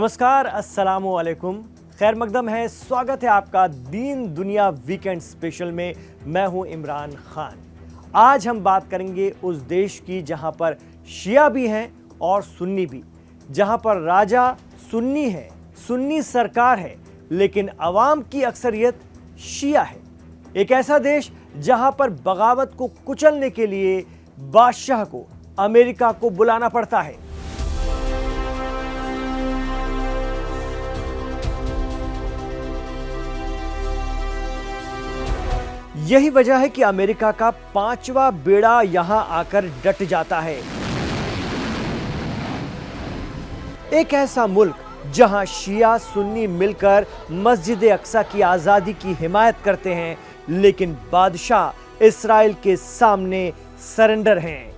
नमस्कार, अस्सलामु अलैकुम। खैर मकदम है, स्वागत है आपका दीन दुनिया वीकेंड स्पेशल में। मैं हूं इमरान खान। आज हम बात करेंगे उस देश की जहां पर शिया भी हैं और सुन्नी भी, जहां पर राजा सुन्नी है, सुन्नी सरकार है, लेकिन अवाम की अक्सरियत शिया है। एक ऐसा देश जहां पर बगावत को कुचलने के लिए बादशाह को अमेरिका को बुलाना पड़ता है। यही वजह है कि अमेरिका का 5वां बेड़ा यहां आकर डट जाता है। एक ऐसा मुल्क जहां शिया सुन्नी मिलकर मस्जिद अक्सा की आजादी की हिमायत करते हैं, लेकिन बादशाह इस्राइल के सामने सरेंडर हैं।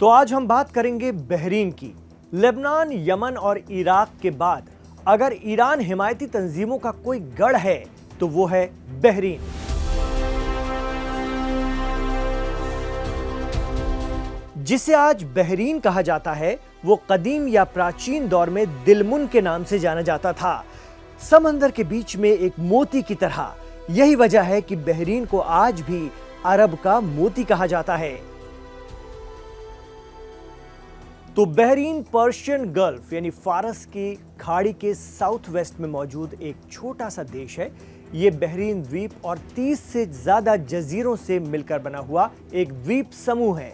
तो आज हम बात करेंगे बहरीन की। लेबनान, यमन और इराक के बाद अगर ईरान हिमायती तंजीमों का कोई गढ़ है तो वो है बहरीन। जिसे आज बहरीन कहा जाता है, वो कदीम या प्राचीन दौर में दिलमुन के नाम से जाना जाता था, समंदर के बीच में एक मोती की तरह। यही वजह है कि बहरीन को आज भी अरब का मोती कहा जाता है। तो बहरीन पर्शियन गल्फ यानी फारस की खाड़ी के साउथ वेस्ट में मौजूद एक छोटा सा देश है। ये बहरीन द्वीप और 30 से ज्यादा जजीरों से मिलकर बना हुआ एक द्वीप समूह है।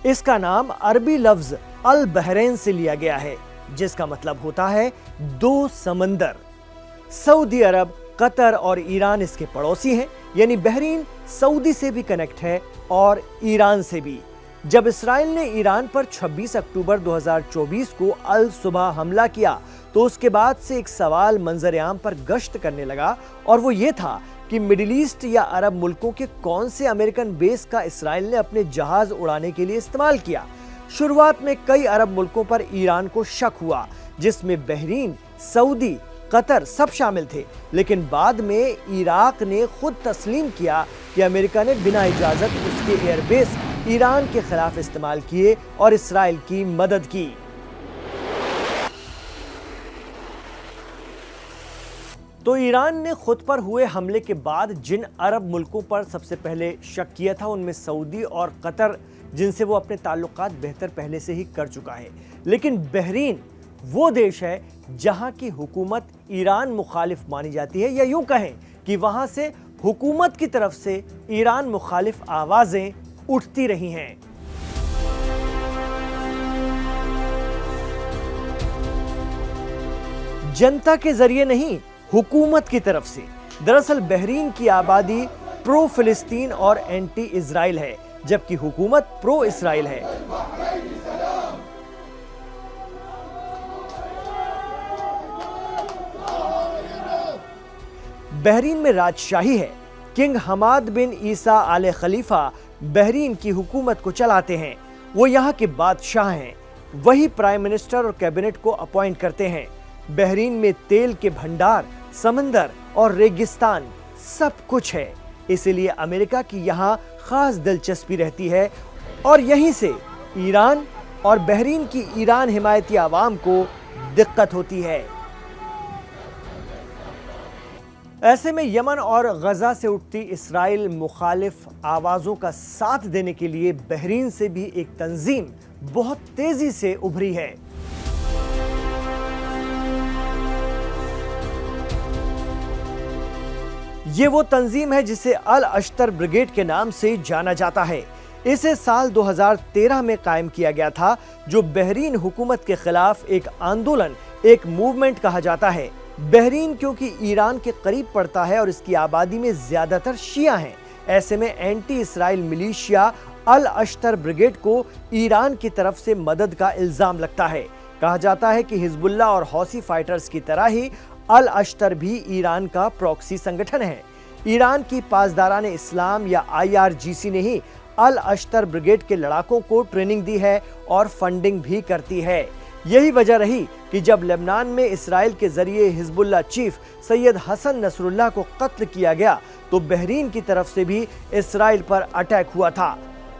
इसका नाम अरबी लफ्ज अल बहरैन से लिया गया है, जिसका मतलब होता है दो समंदर। सऊदी अरब, कतर और ईरान इसके पड़ोसी हैं, यानी बहरीन सऊदी से भी कनेक्ट है और ईरान से भी। जब इसराइल ने ईरान पर 26 अक्टूबर 2024 को अल सुबह हमला किया, तो उसके बाद से एक सवाल मंजर-ए-आम पर गश्त करने लगा, और वो ये था कि मिडिल ईस्ट या अरब मुल्कों के कौन से अमेरिकन बेस का इसराइल ने अपने जहाज उड़ाने के लिए इस्तेमाल किया। शुरुआत में कई अरब मुल्कों पर ईरान को शक हुआ, जिसमें बहरीन, सऊदी, कतर सब शामिल थे, लेकिन बाद में इराक ने खुद तस्लीम किया कि अमेरिका ने बिना इजाजत उसके एयरबेस ईरान के खिलाफ इस्तेमाल किए और इसराइल की मदद की। तो ईरान ने खुद पर हुए हमले के बाद जिन अरब मुल्कों पर सबसे पहले शक किया था, उनमें सऊदी और कतर, जिनसे वो अपने ताल्लुकात बेहतर पहले से ही कर चुका है। लेकिन बहरीन वो देश है जहां की हुकूमत ईरान मुखालिफ मानी जाती है, या यूं कहें कि वहां से हुकूमत की तरफ से ईरान मुखालिफ आवाजें उठती रही हैं। जनता के जरिए नहीं, हुकूमत की तरफ से। दरअसल बहरीन की आबादी प्रो फिलिस्तीन और एंटी इजराइल है, जबकि हुकूमत प्रो इसराइल है। बहरीन में राजशाही है। किंग हमाद बिन ईसा आले खलीफा बहरीन की हुकूमत को चलाते हैं। वो यहाँ के बादशाह हैं। वही प्राइम मिनिस्टर और कैबिनेट को अपॉइंट करते हैं। बहरीन में तेल के भंडार, समंदर और रेगिस्तान सब कुछ है, इसलिए अमेरिका की यहाँ खास दिलचस्पी रहती है, और यहीं से ईरान और बहरीन की ईरान हिमायती आवाम को दिक्कत होती है। ऐसे में यमन और गजा से उठती इसराइल मुखालिफ आवाजों का साथ देने के लिए बहरीन से भी एक तंजीम बहुत तेजी से उभरी है। ये वो तंजीम है जिसे अल अश्तर ब्रिगेड के नाम से जाना जाता है। इसे साल 2013 में कायम किया गया था, जो बहरीन हुकूमत के खिलाफ एक आंदोलन, एक मूवमेंट कहा जाता है। बहरीन क्योंकि ईरान के करीब पड़ता है और इसकी आबादी में ज्यादातर शिया हैं, ऐसे में एंटी इसराइल मिलिशिया अल अश्तर ब्रिगेड को ईरान की तरफ से मदद का इल्जाम लगता है। कहा जाता है कि हिजबुल्लाह और हौसी फाइटर्स की तरह ही अल अश्तर भी ईरान का प्रॉक्सी संगठन है। ईरान की पासदारान इस्लाम या IRGC ने ही अल अश्तर ब्रिगेड के लड़ाकों को ट्रेनिंग दी है और फंडिंग भी करती है। यही वजह रही कि जब लेबनान में इसराइल के जरिए Hezbollah chief Sayyed Hassan Nasrallah को कत्ल किया गया तो बहरीन की तरफ से भी इसराइल पर अटैक हुआ था।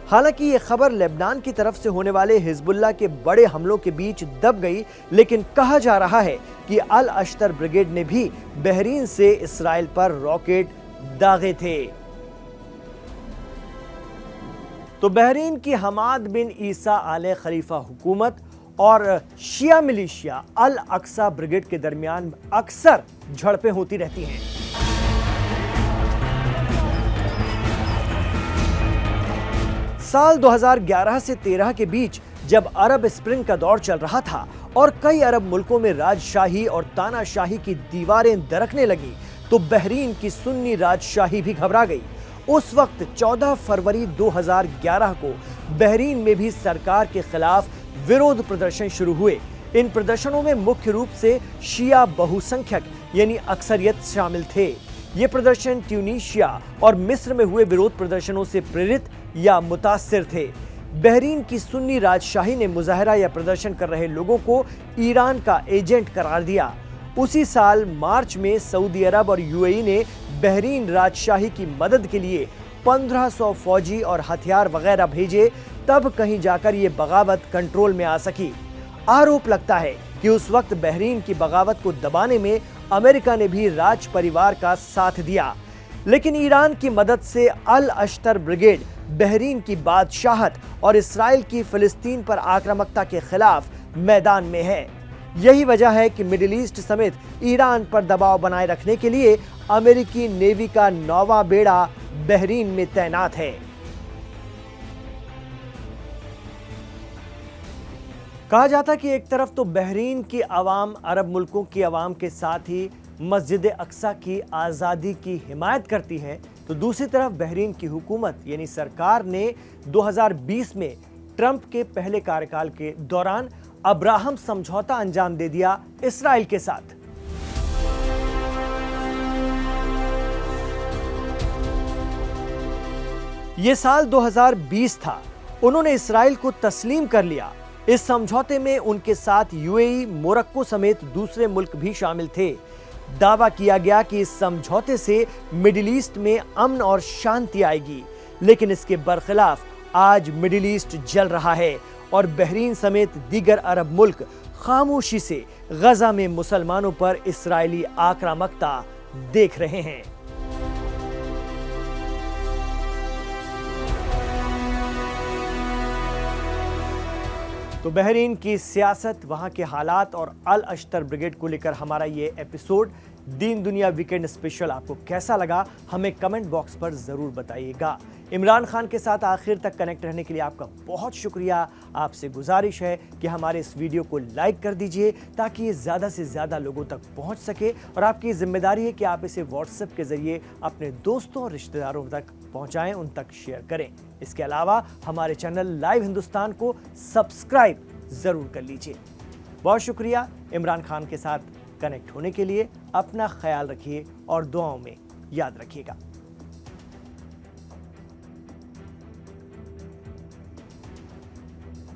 हालांकि ये खबर लेबनान की तरफ से होने वाले हिजबुल्लाह के बड़े हमलों के बीच दब गई, लेकिन कहा जा रहा है कि अल अश्तर ब्रिगेड ने भी बहरीन से इसराइल पर रॉकेट दागे थे। तो बहरीन की हमाद बिन ईसा आले खलीफा हुकूमत और शिया मिलिशिया अल अक्सा ब्रिगेड के दरमियान अक्सर झड़पें होती रहती हैं। साल 2011 से 13 के बीच जब अरब स्प्रिंग का दौर चल रहा था और कई अरब मुल्कों में राजशाही और तानाशाही की दीवारें दरकने लगी, तो बहरीन की सुन्नी राजशाही भी घबरा गई। उस वक्त 14 फरवरी 2011 को बहरीन में भी सरकार के खिलाफ विरोध प्रदर्शन शुरू हुए। इन प्रदर्शनों में मुख्य रूप से शिया बहुसंख्यक यानी अक्सरियत शामिल थे। ये प्रदर्शन ट्यूनीशिया और मिस्र में हुए विरोध प्रदर्शनों से प्रेरित या मुतासिर थे। बहरीन की सुन्नी राजशाही ने मुजाहरा या प्रदर्शन कर रहे लोगों को ईरान का एजेंट करार दिया। उसी साल मार्च में सऊदी अरब और यूएई ने बहरीन राजशाही की मदद के लिए 1500 फौजी और हथियार वगैरह भेजे, तब कहीं जाकर ये बगावत कंट्रोल में आ सकी। आरोप लगता है कि उस वक्त बहरीन की बगावत को दबाने में अमेरिका ने भी राज परिवार का साथ दिया, लेकिन ईरान की मदद से अल अश्तर ब्रिगेड बहरीन की बादशाहत और इसराइल की फिलिस्तीन पर आक्रामकता के खिलाफ मैदान में है। यही वजह है कि मिडिल ईस्ट समेत ईरान पर दबाव बनाए रखने के लिए अमेरिकी नेवी का 9वां बेड़ा बहरीन में तैनात है। कहा जाता कि एक तरफ तो बहरीन की आवाम अरब मुल्कों की आवाम के साथ ही मस्जिद अक्सा की आज़ादी की हिमायत करती है, तो दूसरी तरफ बहरीन की हुकूमत यानी सरकार ने 2020 में ट्रंप के पहले कार्यकाल के दौरान अब्राहम समझौता अंजाम दे दिया इसराइल के साथ। यह साल 2020 था। उन्होंने इसराइल को तस्लीम कर लिया। इस समझौते में उनके साथ यूएई, मोरक्को समेत दूसरे मुल्क भी शामिल थे। दावा किया गया कि इस समझौते से मिडिल ईस्ट में अमन और शांति आएगी, लेकिन इसके बरखिलाफ आज मिडिल ईस्ट जल रहा है और बहरीन समेत दीगर अरब मुल्क खामोशी से गजा में मुसलमानों पर इस्राएली आक्रामकता देख रहे हैं। तो बहरीन की सियासत, वहां के हालात और अल अश्तर ब्रिगेड को लेकर हमारा ये एपिसोड दीन दुनिया वीकेंड स्पेशल आपको कैसा लगा, हमें कमेंट बॉक्स पर जरूर बताइएगा। इमरान खान के साथ आखिर तक कनेक्ट रहने के लिए आपका बहुत शुक्रिया। आपसे गुजारिश है कि हमारे इस वीडियो को लाइक कर दीजिए ताकि ये ज़्यादा से ज़्यादा लोगों तक पहुंच सके, और आपकी जिम्मेदारी है कि आप इसे व्हाट्सएप के ज़रिए अपने दोस्तों और रिश्तेदारों तक पहुंचाएं, उन तक शेयर करें। इसके अलावा हमारे चैनल लाइव हिंदुस्तान को सब्सक्राइब ज़रूर कर लीजिए। बहुत शुक्रिया इमरान खान के साथ कनेक्ट होने के लिए। अपना ख्याल रखिए और दुआओं में याद रखिएगा।